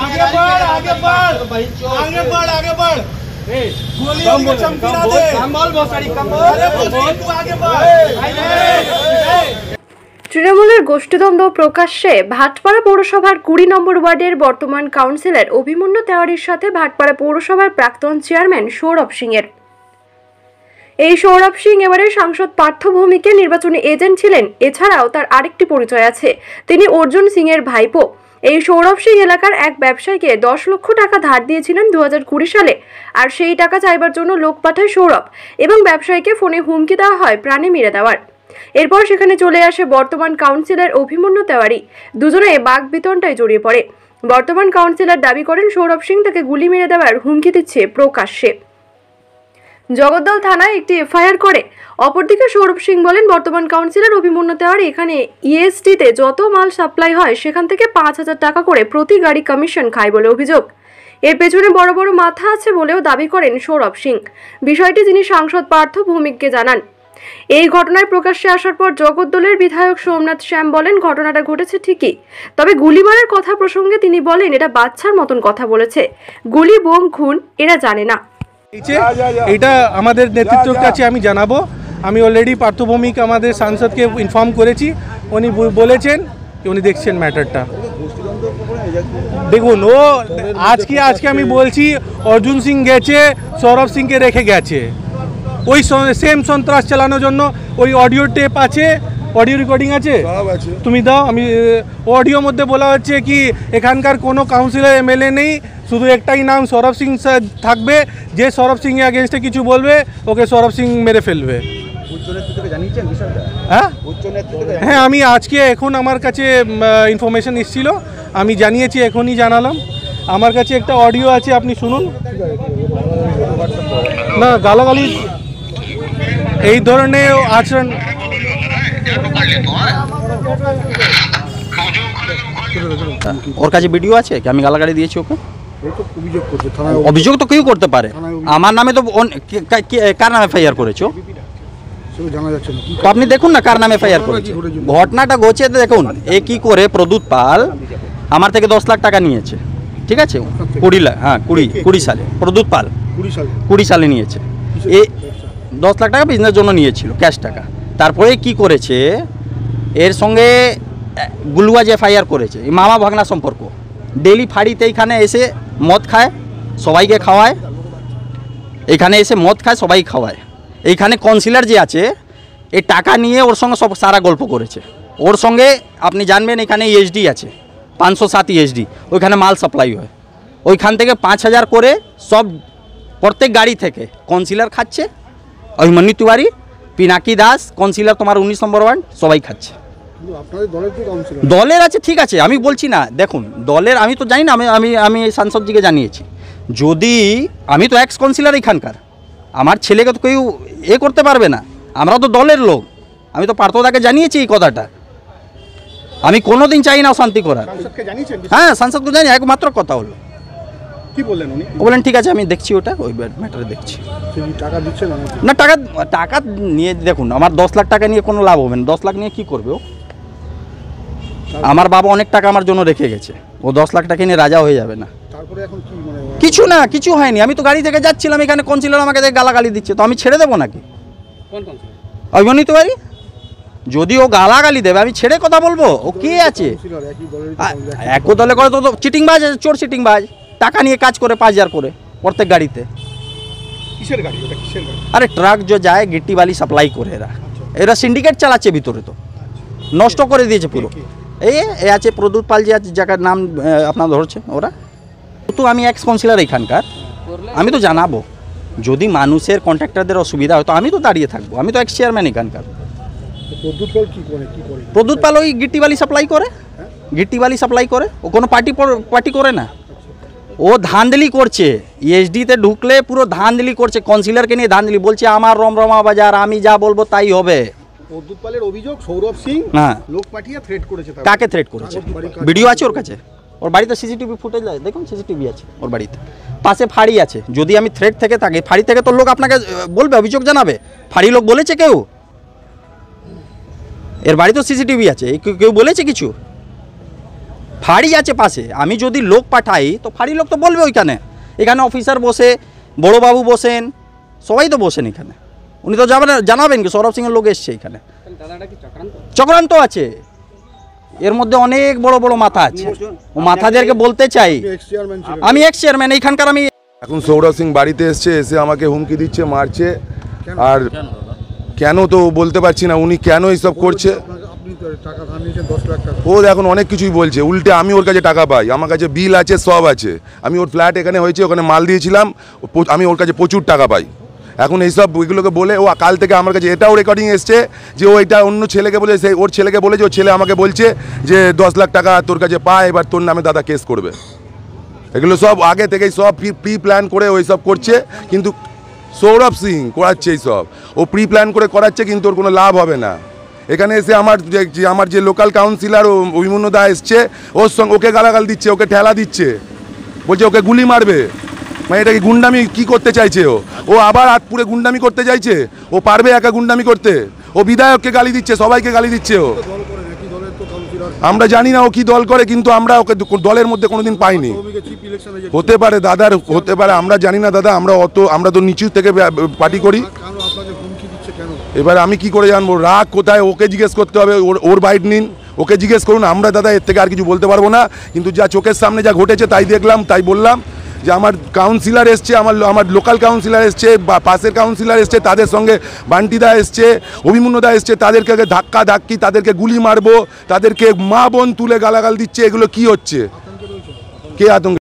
आगे बढ़ आगे बढ़ आगे बढ़ आगे बढ़ তৃণমূলের গোষ্ঠীদ্বন্দ্ব প্রকাশ্যে ভাটপাড়া পৌরসভার 20 নম্বর ওয়ার্ডের বর্তমান কাউন্সিলর অভিমন্যু তেওয়ারির সাথে ভাটপাড়া পৌরসভার প্রাক্তন চেয়ারম্যান সৌরভ সিংয়ের। এই সৌরভ সিং এবারে সাংসদ পার্থ ভৌমিকের নির্বাচনী এজেন্ট ছিলেন। এছাড়াও তার আরেকটি পরিচয় আছে, তিনি অর্জুন সিং এর ভাইপো। এই সৌরভ সিং এলাকার এক ব্যবসায়ীকে 10 লক্ষ টাকা ধার দিয়েছিলেন 2020 সালে, আর সেই টাকা চাইবার জন্য লোক পাঠায় সৌরভ এবং ব্যবসায়ীকে ফোনে হুমকি দেওয়া হয় প্রাণে মেরে দেওয়ার। এরপর সেখানে চলে আসে বর্তমান কাউন্সিলর অভিমন্যু তেওয়ারি। দুজনে বাগবিতণ্ডায় জড়িয়ে পড়ে। বর্তমান কাউন্সিলর দাবি করেন সৌরভ সিং তাকে গুলি মেরে দেওয়ার হুমকি দিচ্ছে প্রকাশ্যে। জগদ্দল থানায় একটি এফআইআর করে। অপরদিকে সৌরভ সিং বলেন, বর্তমান কাউন্সিলর অভিমন্যু তেওয়ারি এখানে ইএসটিতে যত মাল সাপ্লাই হয় সেখান থেকে 5,000 টাকা করে প্রতি গাড়ি কমিশন খায় বলে অভিযোগ। এর পেছনে বড় বড় মাথা আছে বলেও দাবি করেন সৌরভ সিং। বিষয়টি তিনি সাংসদ পার্থ ভৌমিককে জানান। এই ঘটনায় প্রকাশ্যে আসার পর জগদ্দলের বিধায়ক সোমনাথ শ্যাম বলেন, ঘটনাটা ঘটেছে ঠিকই, তবে গুলি মারার কথা প্রসঙ্গে তিনি বলেন এটা বাচ্চার মতন কথা বলেছে। গুলি বোম খুন এরা জানে না। এটা আমাদের নেতৃত্বের কাছে আমি জানাবো। আমি অলরেডি পার্থ ভৌমিক আমাদের সাংসদকে ইনফর্ম করেছি। উনি বলেছেন উনি দেখছেন ম্যাটারটা। দেখুন, ও আজকে আমি বলছি অর্জুন সিং গেছে সৌরভ সিংকে রেখে গেছে ওই সেম সন্ত্রাস চালানোর জন্য। ওই অডিও টেপ আছে, অডিও রেকর্ডিং আছে, তুমি দাও। আমি অডিওর মধ্যে বলা হচ্ছে কি এখানকার কোনো কাউন্সিলর এমএলএ নেই, শুধু একটাই নাম সৌরভ সিং থাকবে। যে সৌরভ সিং এর এগেনস্টে কিছু বলবে ওকে সৌরভ সিং মেরে ফেলবে। হ্যাঁ, আমি আজকে এখন আমার কাছে ইনফরমেশন এসেছিল, আমি জানিয়েছি, এখনই জানালাম। আমার কাছে একটা অডিও আছে, আপনি শুনুন না। গালাগালি এই ধরনের আচরণ ওর কাছে ভিডিও আছে কি আমি গালাগালি দিয়েছি ওকে? অভিযোগ তো কেউ করতে পারে। আমার নামে তো কার নামে এফআইআর করেছো তো আপনি দেখুন না কার নামে এফআইআর করেছে। ঘটনাটা ঘটছে দেখুন। এ কি করে প্রদ্যুৎ পাল আমার থেকে 10 লাখ টাকা নিয়েছে, ঠিক আছে? 20 লাখ, হ্যাঁ 20 সালে প্রদ্যুৎ পাল 20 সালে নিয়েছে। এ 10 লাখ টাকা বিজনেসের জন্য নিয়েছিল, ক্যাশ টাকা। তারপরে কি করেছে, এর সঙ্গে গুলুয়া যে এফআইআর করেছে, মামা ভাগনা সম্পর্ক। ডেলি ফাড়িতে এইখানে এসে মদ খায়, সবাইকে খাওয়ায়। এখানে এসে মদ খায়, সবাই খাওয়ায়। এইখানে কাউন্সিলর যে আছে এই টাকা নিয়ে ওর সঙ্গে সব সারা গল্প করেছে। ওর সঙ্গে আপনি জানবেন এখানে ইএসডি আছে 507 ইএসডি, ওইখানে মাল সাপ্লাই হয়। ওইখান থেকে 5,000 করে সব প্রত্যেক গাড়ি থেকে কাউন্সিলর খাচ্ছে। অভিমন্যু তেওয়ারি, পিনাকি দাস, কাউন্সিলর তোমার 19 নম্বর ওয়ার্ড, সবাই খাচ্ছে। দলের আছে, ঠিক আছে, আমি বলছি না। দেখুন দলের আমি তো জানি না, আমি সাংসদজিকে জানিয়েছি। যদি আমি তো এক্স কাউন্সিলর এখানকার, আমার ছেলেকে তো কেউ করতে পারবে না। আমরা তো দলের লোক। আমি তো পার্থদাকে জানিয়েছি এই কথাটা। আমি কোনোদিন চাই না অশান্তি করার। হ্যাঁ, সাংসদকে জানি। একমাত্র কথা হলো কি বললেন উনি? বললেন ঠিক আছে আমি দেখছি, ওটা ওই ম্যাটারে দেখছি। টাকা দিচ্ছে না, টাকা নিয়ে দেখুন, আমার 10 লাখ টাকা নিয়ে কোনো লাভ হবে না। 10 লাখ নিয়ে কি করবে ও? আমার বাবা অনেক টাকা আমার জন্য রেখে গেছে, ও 10 লাখ টাকা নিয়ে রাজা হয়ে যাবে না। কিছু না, কিছু হয়নি। আমি তো গাড়ি থেকে যাচ্ছিলাম, এখানে কাউন্সিলর আমাকে গালাগালি দিচ্ছে, তো আমি ছেড়ে দেবো নাকি? অভিমন্যু তেওয়ারি যদি ও গালাগালি দেবে আমি ছেড়ে কথা বলবো? ও কে আছে? এক দলে করে তো চিটিংবাজ আছে, চোর চিটিংবাজ। টাকা নিয়ে কাজ করে 5,000 করে প্রত্যেক গাড়িতে। কিসের গাড়ি ওটা? কিসের গাড়ি? আরে ট্রাক যে যায় গিट्टी বালি সাপ্লাই করে। এরা সিন্ডিকেট চালাচ্ছে ভিতরে, তো নষ্ট করে দিয়েছে পুরো। এই আছে প্রদ্যুৎ পাল যে আছে, যার নাম আপনার ধরছে ওরা। তো আমি এক্স কাউন্সিলর এখানকার, আমি তো জানাবো। যদি মানুষের কন্ট্রাক্টরদের অসুবিধা হয় তো আমি তো দাঁড়িয়ে থাকবো। আমি তো এক্স চেয়ারম্যান এখানকার। প্রদ্যুৎ পাল ওই গিट्टी বালি সাপ্লাই করে, গিट्टी বালি সাপ্লাই করে। ও কোনো পার্টি করে না, ও ধাঁধলি করছে। ইএসডিতে ঢুকলে পুরো ধাঁধলি করছে, কাউন্সিলরকে নিয়ে ধাঁধলি। বলছে আমার রমরমা বাজার, আমি যা বলবো তাই হবে। প্রদ্যুৎ পালের অভিযোগ সৌরভ সিং লোক পাঠিয়ে থ্রেট করেছে। কাকে থ্রেট করেছে? ভিডিও আছে ওর কাছে। ওর বাড়িতে সিসিটিভি ফুটেজ দেখুন, সিসিটিভি আছে ওর বাড়িতে। পাশে ফাঁড়ি আছে। যদি আমি থ্রেট থেকে থাকি, ফাঁড়ি থেকে তো লোক আপনাকে বলবে, অভিযোগ জানাবে। ফাঁড়ি লোক বলেছে কেউ? এর বাড়ি তো সিসিটিভি আছে, কেউ বলেছে কিছু? ফাঁড়ি আছে পাশে, আমি যদি লোক পাঠাই তো ফাঁড়ি লোক তো বলবে ওইখানে, এখানে অফিসার বসে, বড়োবাবু বসেন, সবাই তো বসেন এখানে, উনি তো জানাবেন কি সৌরভ সিংয়ের লোক এসছে এখানে। চক্রান্ত আছে এর মধ্যে, অনেক বড় বড় মাথা আছে, ও মাথাদেরকে বলতে চাই, আমি এক্স চেয়ারম্যান এইখানকার। আমি এখন সৌরভ সিং বাড়িতে এসছে, এসে আমাকে হুমকি দিচ্ছে, মারছে। আর কেন তো বলতে পারছি না, উনি কেন এইসব করছে। ও এখন অনেক কিছুই বলছে, উল্টে আমি ওর কাছে টাকা পাই, আমার কাছে বিল আছে, সব আছে। আমি ওর ফ্ল্যাট এখানে হয়েছে, ওখানে মাল দিয়েছিলাম, আমি ওর কাছে প্রচুর টাকা পাই। এখন এইসব ওইগুলোকে বলে ও কাল থেকে আমার কাছে এটাও রেকর্ডিং এসছে যে ও এটা অন্য ছেলেকে বলে, সেই ওর ছেলেকে বলে যে ওর ছেলে আমাকে বলছে যে 10 লাখ টাকা তোর কাছে পায়, এবার তোর নামে দাদা কেস করবে। এগুলো সব আগে থেকেই সব প্রি প্ল্যান করে ওই সব করছে, কিন্তু সৌরভ সিং করাচ্ছে এইসব, ও প্রি প্ল্যান করে করাচ্ছে, কিন্তু ওর কোনো লাভ হবে না। এখানে এসে আমার যে লোকাল কাউন্সিলর অভিমন্যু দা এসছে, ওর সঙ্গে ওকে গালাগাল দিচ্ছে, ওকে ঠেলা দিচ্ছে, বলছে ওকে গুলি মারবে। মানে এটা কি গুন্ডামি কি করতে চাইছে? ও আবার হাতপুরে গুন্ডামি করতে চাইছে? ও পারবে একা গুন্ডামি করতে? ও বিধায়ককে গালি দিচ্ছে, সবাইকে গালি দিচ্ছে। ও আমরা জানি না ও কি দল করে, কিন্তু আমরা ওকে দলের মধ্যে কোনোদিন পাইনি। হতে পারে দাদার, হতে পারে, আমরা জানি না দাদা, আমরা তো নিচু থেকে পার্টি করি। এবার আমি কি করে জানবো রাগ কোথায়? ওকে জিজ্ঞেস করতে হবে, ওর বাইট নিন, ওকে জিজ্ঞেস করুন। আমরা দাদা এর থেকে আর কিছু বলতে পারবো না, কিন্তু যা চোখের সামনে যা ঘটেছে তাই দেখলাম, তাই বললাম যে আমার কাউন্সিলর এসছে, আমার লোকাল কাউন্সিলর এসছে, বা পাশের কাউন্সিলর এসছে, তাদের সঙ্গে বান্টিদা এসছে, অভিমন্যুদা এসছে, তাদেরকে ধাক্কি, তাদেরকে গুলি মারবো, তাদেরকে মা বোন তুলে গালাগাল দিচ্ছে। এগুলো কি হচ্ছে? কে আতঙ্ক?